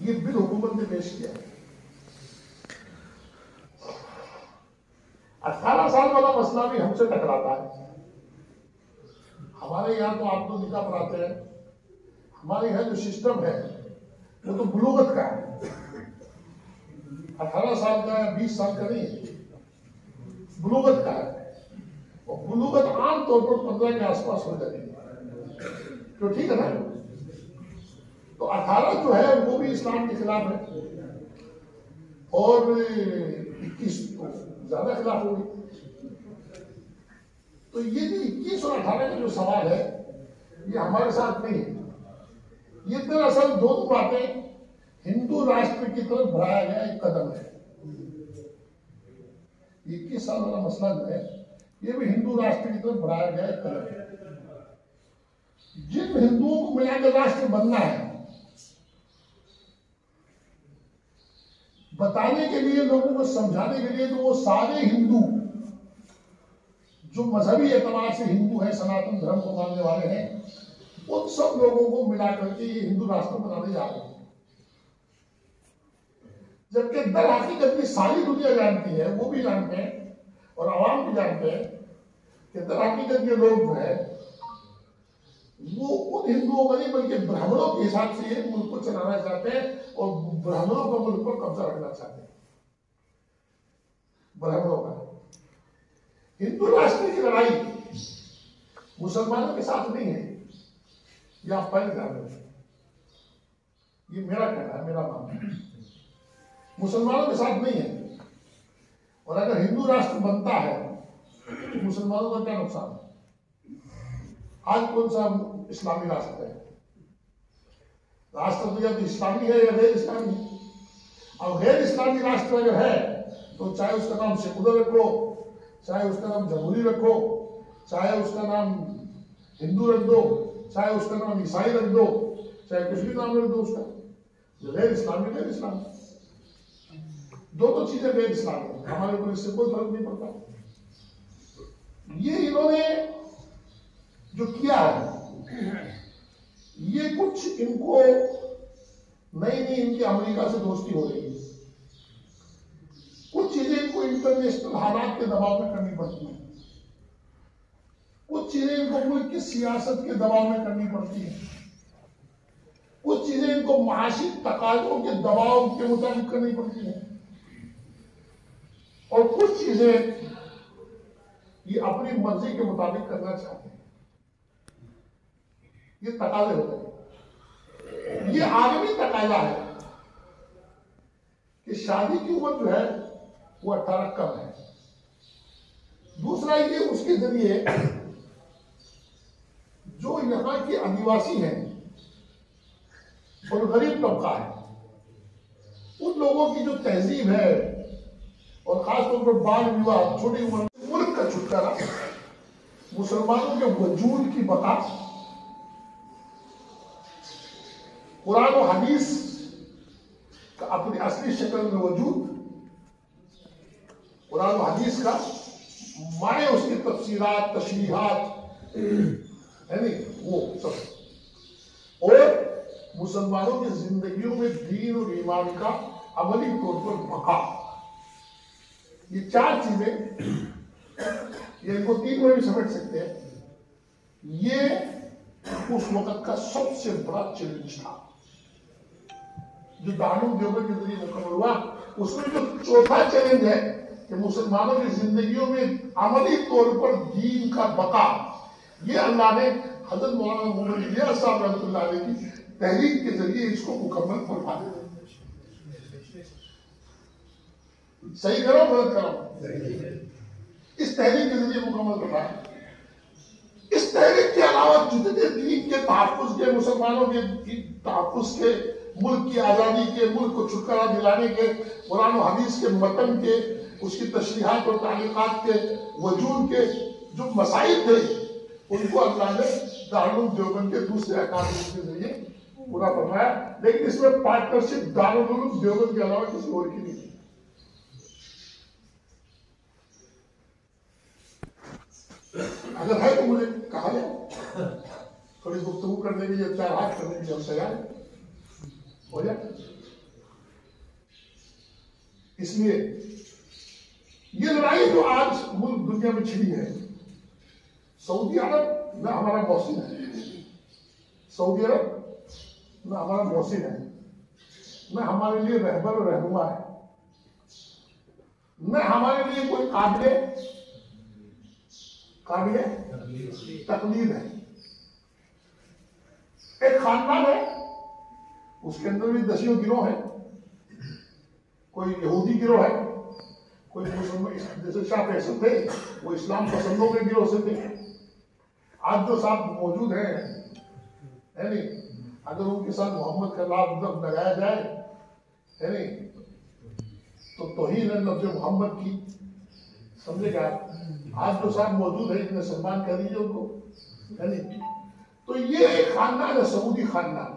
ये बिल हुकूमत ने पेश किया है। 18 साल वाला मसला भी हमसे टकराता है। हमारे यहाँ तो आप तो निकाह पढ़ाते हैं, हमारे यहाँ जो सिस्टम है वो तो बुलूगत का है, 18 साल का या 20 साल का नहीं है, बुलूगत का है। और बुलूगत आमतौर पर 15 के आसपास हो जाती है, तो ठीक है ना। तो 18 जो है वो भी इस्लाम के खिलाफ है, और 21 तो ज्यादा खिलाफ होगी। तो ये जो 21 और 18 का जो सवाल है ये हमारे साथ नहीं है। ये दरअसल दोनों बातें हिंदू राष्ट्र की तरफ बढ़ाया गया एक कदम है। 21 साल वाला मसला जो है ये भी हिंदू राष्ट्र की तरफ बढ़ाया गया एक कदम है। जिन हिंदुओं को मिलाकर राष्ट्र बनना है, बताने के लिए, लोगों को समझाने के लिए, तो वो सारे हिंदू जो मजहबी एतबार से हिंदू है, सनातन धर्म को मानने वाले हैं, उन सब लोगों को मिला करके ये हिंदू राष्ट्र बनाने जा रहे हैं। जबकि दर हकीकत की सारी दुनिया जानती है, वो भी जानते हैं और आवाम भी जानते हैं कि दर हकीकत के लोग जो है वो उन हिंदुओं का नहीं बल्कि ब्राह्मणों के हिसाब से ये मुल्क को चलाना चाहते हैं और ब्राह्मणों का मुल्क पर कब्जा रखना चाहते हैं। ब्राह्मणों का हिंदू राष्ट्र की लड़ाई मुसलमानों के साथ नहीं है, ये आप पहले जान लें। ये मेरा कहना है, मेरा मानना है, मुसलमानों के साथ नहीं है। और अगर हिंदू राष्ट्र बनता है तो मुसलमानों का क्या नुकसान है? आज कौन सा इस्लामी राष्ट्र है? राष्ट्र तो या तो इस्लामी है या गैर इस्लामी है। अब गैर इस्लामी राष्ट्र अगर है तो चाहे उसका नाम सेकुलर रखो, चाहे उसका नाम जमहूरी रखो, चाहे उसका नाम हिंदू रख दो, चाहे उसका नाम ईसाई रख दो, चाहे कुछ भी नाम रख दो उसका, गैर इस्लामी गैर इस्लामी, दोनों चीजें गैर इस्लामी है। हमारे ऊपर इससे कोई फर्क नहीं पड़ता। ये इन्होंने जो किया है, ये कुछ इनको नई इनकी अमेरिका से दोस्ती हो रही है, कुछ चीजें इनको इंटरनेशनल हालात के दबाव में करनी पड़ती है, कुछ चीजें इनको मुल्क की सियासत के दबाव में करनी पड़ती है, कुछ चीजें इनको माशी तकाजों के दबाव के मुताबिक करनी पड़ती है, और कुछ चीजें ये अपनी मर्जी के मुताबिक करना चाहते हैं। ये तकाजे होते हैं। ये आदमी तकाजा है कि शादी की उम्र जो है वो 18 कम है। दूसरा ये उसके जरिए जो यहाँ के आदिवासी हैं और गरीब तबका है, उन लोगों की जो तहजीब है और खासतौर पर बाल विवाह, छोटी उम्र में मुल्क का छुटकारा, मुसलमानों के वजूद की बका, कुरान और हदीस का अपनी असली शक्ल में वजूद, कुरान और हदीस का माने उसकी तफसीरात, तशरीहात है नहीं, वो सब, और मुसलमानों की जिंदगियों में दीन और ईमान का अमली तौर पर बका, ये चार चीजें, ये इनको 3 में भी समझ सकते हैं। ये उस वक्त का सबसे बड़ा चैलेंज था जो दारुल देवबंद के जरिए मुकम्मल हुआ। उसमें जो चौथा चैलेंज है कि मुसलमानों की जिंदगियों में अमली तौर पर दीन का बका, ये अल्लाह ने हजरत मौलाना मोहम्मद इलियास साहब रहमतुल्लाह अलैह की तहरीक के जरिए इसको मुकम्मल फरमा दिया। सही करो गलत करो, इस तहरीक के जरिए मुकम्मल करना। इस तहरीक के अलावा जितने दीन के तहफ्फुज़ के, मुसलमानों के तहफ्फुज़ के, मुल्क की आज़ादी के, मुल्क को छुटकारा दिलाने के, कुरान और हदीस के मतन के, उसकी तशरीहात और तालीक़ात के वजूद के जो मसाइल थे, उनको अल्लाह ने दारुल देवबंद के दूसरे अकादमी के जरिए पूरा फरमाया। लेकिन इसमें पार्टनरशिप दारुल देवबंद के अलावा किसी और की नहीं थी। अगर है तो मुझे कहा जाए, थोड़ी गुफ्तगू करने के लिए, 4 हाथ करने के लिए हम तैयार हो जाए। इसलिए ये लड़ाई जो आज मुल्क दुनिया में छिड़ी है, सऊदी अरब ना हमारा मौसिन है, सऊदी अरब ना हमारा मौसिन है, न हमारे लिए रहबर और रहनुमा है, न हमारे लिए कोई काबिले तकलीद है। एक खानदान है, उसके अंदर भी दसियों गिरोह है, कोई यहूदी गिरोह है, कोई मुसलमान, जैसे शाह फैसल थे वो इस्लाम पसंदों के गिरोह से थे। आज जो साहब मौजूद हैं, है नहीं, अगर उनके साथ मोहम्मद का लाभ लगाया जाए, है नहीं, तो तौहीन है लफ्ज़ मोहम्मद की, समझेगा। आज जो साहब मौजूद है, इतने सम्मान कर दीजिए उनको, है नहीं। तो ये एक खानदान है, सऊदी खानदान।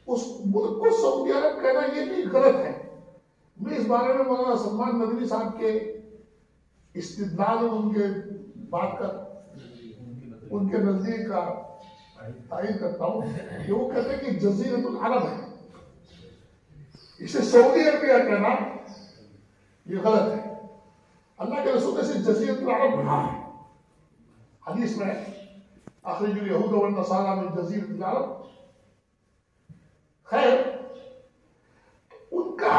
उस मुल्क को सऊदी अरब कहना ये भी गलत है। मैं इस बारे में मौलाना सलमान नदवी साहब के इस्तिदलाल, उनके बात का, उनके नजदीक का तारीफ करता हूँ कि वो कहते हैं कि जज़ीरतुल अरब है, इसे सऊदी अरबिया कहना ये गलत है। अल्लाह के रसूल ने इसे जज़ीरतुल अरब कहा है। हदीस में अखरिजुल यहूद व नसारा मिन जज़ीरतुल अरब। खैर, उनका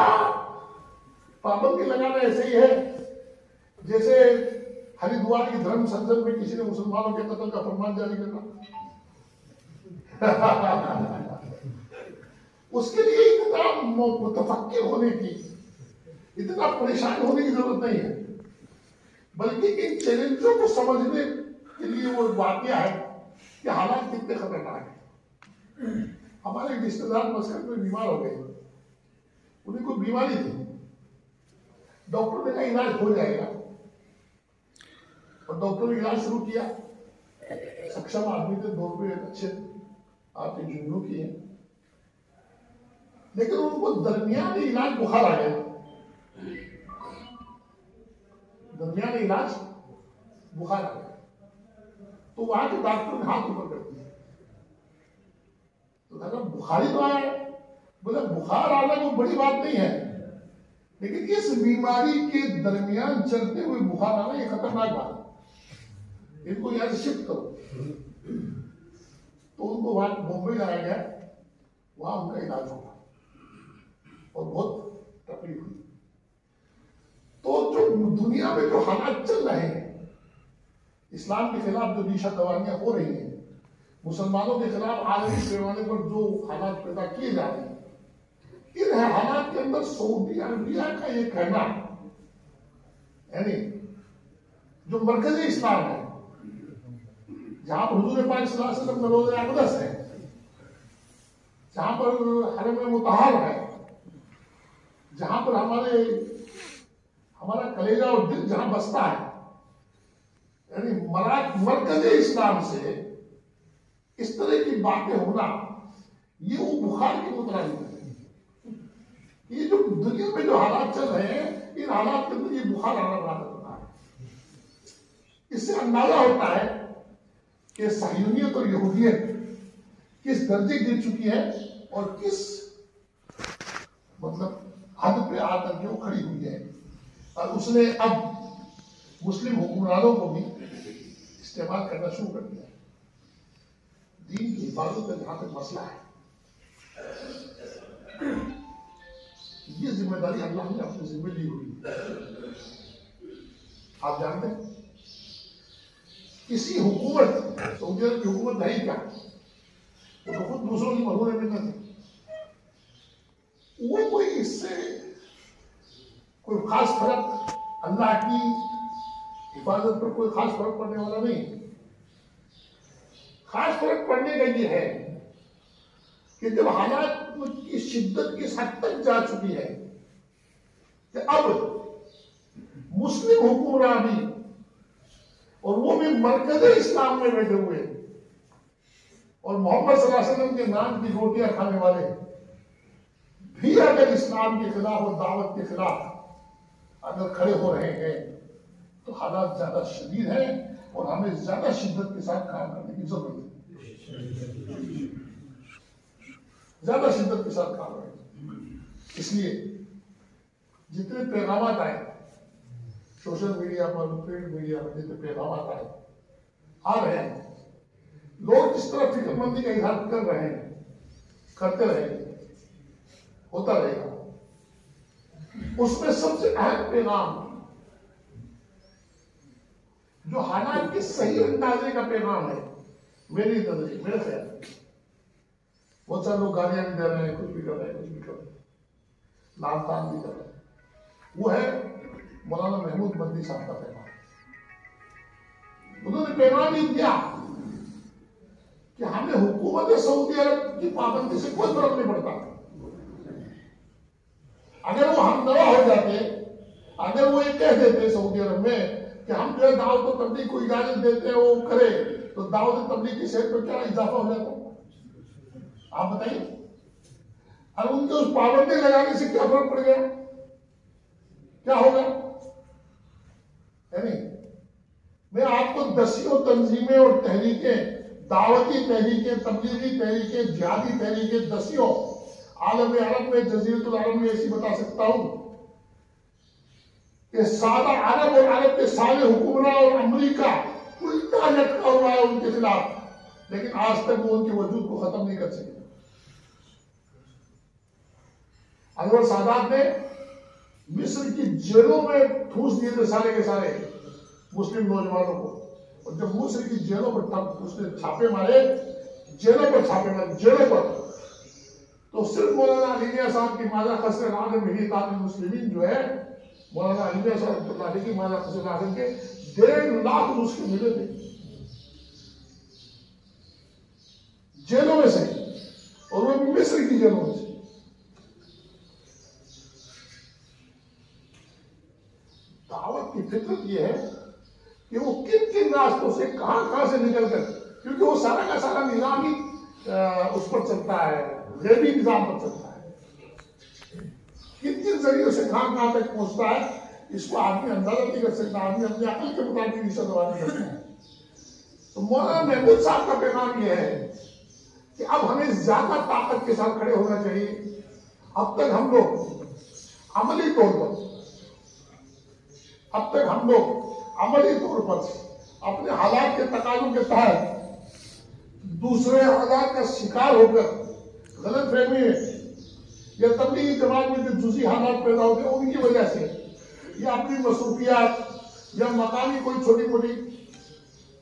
पाबंदी लगाना ऐसे ही है जैसे हरिद्वार की धर्म संसद में किसी ने मुसलमानों के कत्ल का फरमान जारी करना। उसके लिए इतना मुतफक्किर होने की, इतना परेशान होने की जरूरत नहीं है, बल्कि इन चैलेंजों को समझने के लिए वो वाकया है कि हालात कितने खतरनाक है। हमारे रिश्तेदार मस्कत में बीमार हो गए, उन्हें कोई बीमारी थी, डॉक्टर ने कहा इलाज हो जाएगा, और डॉक्टर ने इलाज शुरू किया। सक्षम आदमी थे, 2 रुपये अच्छे आपने जुनू किए, लेकिन उनको दरमियान इलाज बुखार आ गया, दरमियान इलाज बुखार आ गया। तो वहां के डॉक्टर ने हाथ ऊपर कर दिया, तो कहा बुखारी तो आया है। बोला बुखार आना कोई बड़ी बात नहीं है, लेकिन इस बीमारी के दरमियान चलते हुए बुखार आना ये खतरनाक बात है, इनको यहां से शिफ्ट करो। तो उनको वहां मुंबई लाया गया, वहां उनका इलाज हुआ और बहुत तकलीफ हुई। तो जो दुनिया में जो हालात चल रहे हैं, इस्लाम के खिलाफ जो निशा दवानियां हो रही हैं, मुसलमानों के खिलाफ आलमी पैमाने पर जो हालात पैदा किए जा रहे हैं, इन हालात के अंदर सऊदी अरबिया का ये कहना, यानी जो मरकजी इस्लाम है, जहां पर हुजूर पाक सल्लल्लाहु अलैहि वसल्लम का रोज़े अक़दस है, जहां पर हरम मुतहर है, जहां पर हमारा कलेजा और दिल जहां बसता है, यानी मरकजी इस्लाम से इस तरह की बातें होना, ये वो बुखार की मुतरादी है। ये जो दुनिया में जो हालात चल रहे हैं, इन हालात के अंदर ये बुखार आना बड़ा खतरनाक है। इससे अंदाजा होता है कि सह्यूनियत और यहूदियत किस दर्जे गिर चुकी है और किस मतलब हद पे आकर के वो खड़ी हुई है। और उसने अब मुस्लिम हुक्मरानों को भी इस्तेमाल करना शुरू कर दिया। दीन की हिफाजत का जहां तक मसला है, ये जिम्मेदारी अल्लाह ने अपनी जिम्मे ली हुई। आप जानते हैं किसी हुकूमत, सऊदी अरब की हुकूमत नहीं क्या, वो तो खुद दूसरों की मरहूम मिलना थी, वो कोई इससे कोई खास फर्क, अल्लाह की हिफाजत पर कोई खास फर्क पड़ने वाला नहीं। खास फर्क पड़ने का ये है कि जब हालात की शिद्दत किस हद तक जा चुकी है कि अब मुस्लिम हुक्मरान भी, और वो भी मरकज़े इस्लाम में बैठे हुए, और मोहम्मद सल्लल्लाहु अलैहि वसल्लम के नाम की रोटियां खाने वाले भी अगर इस्लाम के खिलाफ और दावत के खिलाफ अगर खड़े हो रहे हैं, तो हालात ज्यादा शदीद है और हमें ज्यादा शिद्दत के साथ काम करने की जरूरत है, ज्यादा शिद्दत के साथ काम करें। इसलिए जितने पैगाम आए सोशल मीडिया पर, प्रिंट मीडिया पर, जितने पैगाम आए आ रहे हैं, लोग जिस तरह फिक्रमंदी का इजहार कर रहे हैं, करते रहेंगे, होता रहेगा। उसमें सबसे अहम पैगाम जो हालात के सही अंदाजे का पैगाम है, मेरी नजर, मेरे ख्याल, बहुत सारे लोग गालियां भी दे रहे हैं, कुछ भी कर रहे हैं, कुछ भी कर रहे हैं, नाम ताम भी कर रहे हैं, वो है मौलाना महमूद बंदी साहब का पैगाम। उन्होंने पैगाम ही दिया कि हमें हुकूमत सऊदी अरब की पाबंदी से कोई फर्क नहीं पड़ता। अगर वो हम नवा हो जाते, अगर वो ये कह देते सऊदी अरब में कि हम जो है दावत और तबलीग को इजाजत देते हैं, वो करे, तो दावत और तबलीग की सेहत पर क्या इजाफा हो जाता? आप बताइए। और उनके उस पाबंदी लगाने से क्या फर्क पड़ गया? क्या होगा? है नहीं? मैं आपको दसियों तंजीमें और तहरीकें, दावती तहरीकें, तबलीगी तहरीकें, जिहादी तहरीकें, दसियों आलम अरब में, जजीरतुल अरब में ऐसी बता सकता हूं कि सारा अरब और अरब के सारे हुक्मरान और अमरीका उल्टा लटका हुआ है उनके खिलाफ, लेकिन आज तक वो उनके वजूद को खत्म नहीं कर सके। अनवर सादात ने मिस्र की जेलों में ठूस दिए थे सारे के सारे मुस्लिम नौजवानों को, और जब मिस्र की जेलों पर उसने छापे मारे, जेलों पर छापे मारे, जेलों पर, तो सिर्फ मौलाना अली मियां साहब की माजा खसर आलम मिहितात मुस्लिमीन जो है, मौलाना अली मियां साहब की माजा खसर आलम के 1.5 लाख मुस्लिम मिले थे जेलों में से, और वो भी मिस्र की जेलों में से। दावत की फितरत ये है कि वो किन किन रास्तों से कहां से निकल कर, क्योंकि वो सारा का सारा निजाम ही उस पर चलता है, गैबी निजाम पर चलता है, किन किन जरिए से कहां तक पहुंचता है, इसको आदमी अंदाजा नहीं कर सकता, आदमी अपने अकल के मुताबिक निशानबाजी करता है। तो मौलाना महमूद साहब का पैगाम यह है कि अब हमें ज्यादा ताकत के साथ खड़े होना चाहिए। अब तक हम लोग अमली तौर पर अपने हालात के तकाजों के तहत दूसरे हालात का शिकार होकर गलत फहमी या तबलीगी जमात में जो जुज़ी हालात पैदा होते हैं उनकी वजह से, या अपनी मसरूफियात या मकामी कोई छोटी मोटी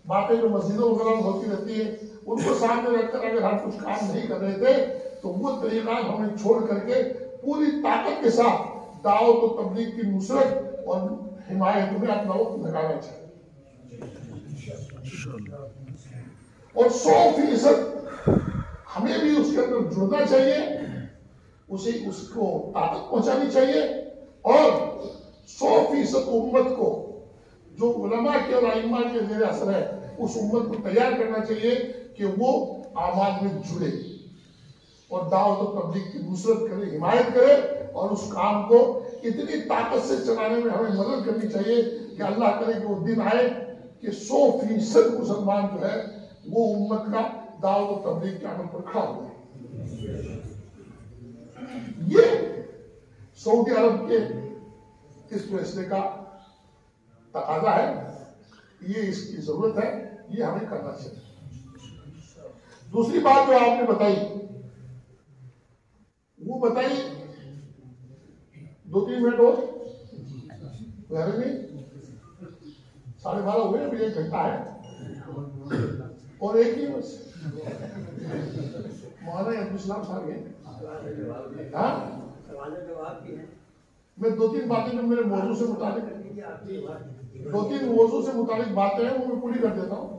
बातें जो मस्जिदों वगैरह में होती रहती है, उनको सामने रखकर अगर हम कुछ काम नहीं कर रहे थे, तो वो तरीका हमें छोड़ करके पूरी ताकत के साथ दावत और तबलीग की नुसरत और हिमायत में अपना वक्त लगाना चाहिए, और 100% हमें भी उसके अंदर जुड़ना चाहिए, उसको ताकत पहुंचानी चाहिए, और 100% उम्मत को जो उलमा के और आइम्मा के ज़ेरे असर है, उस उम्मत को तैयार करना चाहिए कि वो आमाल में जुड़े और दावत और तबलीग की नुसरत करे, हिमायत करे, और उस काम को इतनी ताकत से चलाने में हमें मदद करनी चाहिए कि अल्लाह करे कि वो दिन आए कि 100% मुसलमान जो है वो उम्मत का दावत और तबलीग के अमल पर खड़ा हुआ। ये सऊदी अरब के इस फैसले का तकाजा है, ये इसकी जरूरत है, ये हमें करना चाहिए। दूसरी बात जो आपने बताई, वो बताई 2-3 मिनट और 12:30 हुए, अभी 1 घंटा है और एक ही बस मौलाना अब्दुल साहब हैं। मैं 2-3 बातें जो मेरे मौजू से मुताबिक, 2-3 मौजू से मुताबिक बातें हैं वो मैं पूरी कर देता हूँ।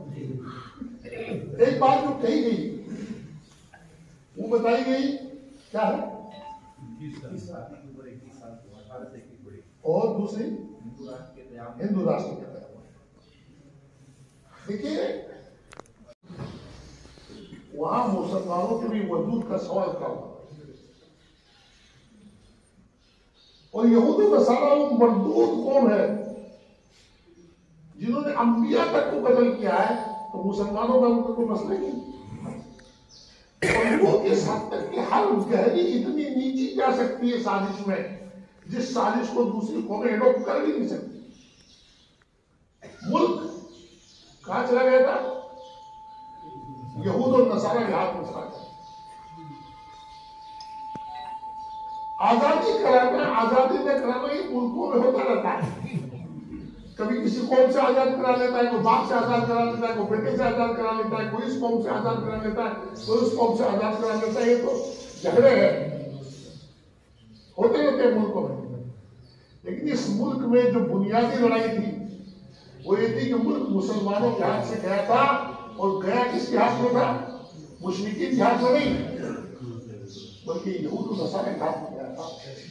एक बात जो कही गई वो बताई गई क्या है, और दूसरी हिंदू राष्ट्र के तहत। देखिए वहां मुसलमानों के भी वजूद का सवाल था, और यहूदी नसारा वो मरदूद कौम है जिन्होंने अंबिया तक को कत्ल किया है, तो मुसलमानों का उनका कोई मसला नहीं। और वो इस हद तक कि हर गहरी इतनी नीची जा सकती है साजिश में, जिस साजिश को दूसरी कौमें एडॉप्ट कर भी नहीं सकती। मुल्क कहां चला गया था? यहूद और नसारा के हाथ में चला गया। आजादी कराना, आजादी में कराना ये मुल्कों में होता रहता है। कभी किसी कौम से आजाद करा लेता है, कोई बाप से आजाद करा लेता है, कोई बेटे से आजाद करा लेता है, कोई इस कौम से आजाद करा लेता है, कोई उस कौम से आजाद करा लेता है। ये तो झगड़े हैं, होते रहते हैं मुल्कों में। लेकिन इस मुल्क में जो बुनियादी लड़ाई थी वो ये थी कि मुल्क मुसलमानों के हाथ से गया था, और गया किसके हाथ में था? मुशरिकीन के हाथ में नहीं, बल्कि यहूद नसारे के हाथ में गया था,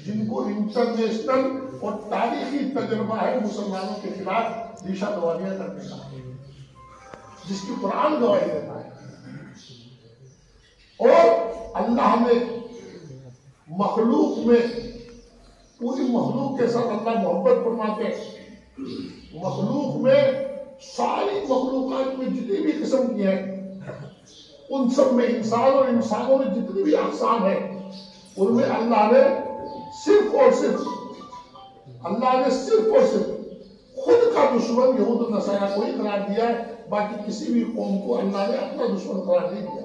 जिनको इंटरनेशनल और तारीखी तजुर्बा है मुसलमानों के खिलाफ दिशा दवालियां करने का, जिसकी कुरान गवाही देता है। और अल्लाह ने मखलूक में, पूरी मखलूक के साथ अल्लाह मोहब्बत फरमाते हैं। मखलूक में, सारी मखलूकात में जितनी भी किस्म की है, उन सब में इंसान और इंसानों में जितनी भी अक़साम है, उनमें अल्लाह ने सिर्फ और सिर्फ खुद का दुश्मन यहूद और नसारा को ही करार दिया है। बाकी किसी भी कौम को अल्लाह ने अपना दुश्मन करार नहीं दिया।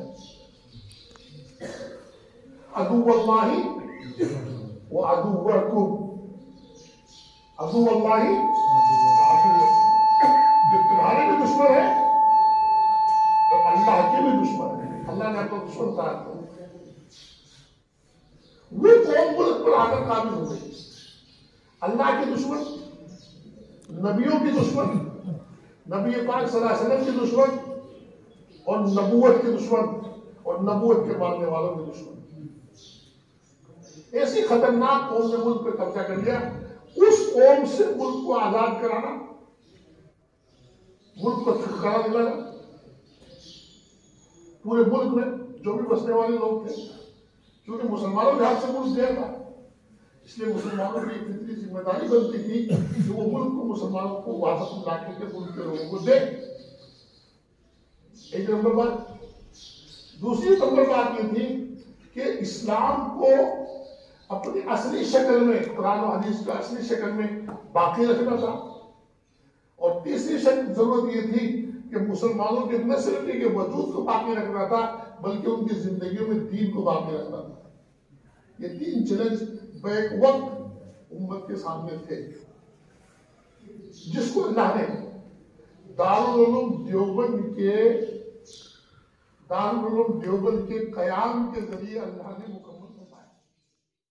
अदुव्वल्लाहि व अदुव्वकुम, अदुव्वल्लाहि, जो तुम्हारे भी दुश्मन है तो अल्लाह के भी दुश्मन है। अल्लाह ने अपना दुश्मन करार दिया। वो कौम मुल्क पर आकर काबिल हो गई। अल्लाह के दुश्मन, नबियों की दुश्मन, नबी पाक सल्लल्लाहु अलैहि वसल्लम के दुश्मन, और नबूवत के दुश्मन, और नबूवत के मानने वालों के दुश्मन। ऐसी खतरनाक कौम ने मुल्क पर कब्जा कर लिया। उस कौम से मुल्क को आजाद कराना, मुल्क को छुटकारा दिलाना, पूरे मुल्क में जो भी बसने वाले लोग थे, क्योंकि मुसलमानों के हाथ से मुल्क गया था, इसलिए मुसलमानों की एक फितरी जिम्मेदारी बनती थी कि वो मुल्क को मुसलमानों को वापस ला के मुल्क के लोगों को दे। एक नंबर बात। दूसरी नंबर बात ये थी कि इस्लाम को अपनी असली शक्ल में, कुरान और हदीस की असली शक्ल में बाकी रखना था। और तीसरी जरूरत ये थी कि मुसलमानों के न सिर्फ के वजूद को बाकी रखना था, बल्कि उनकी जिंदगियों में दीन को बाकी रखना था। ये तीन चैलेंज बैक वक्त उम्मत के सामने थे, जिसको अल्लाह ने दारुल उलूम देवबंद के कयाम के जरिए अल्लाह ने मुकम्मल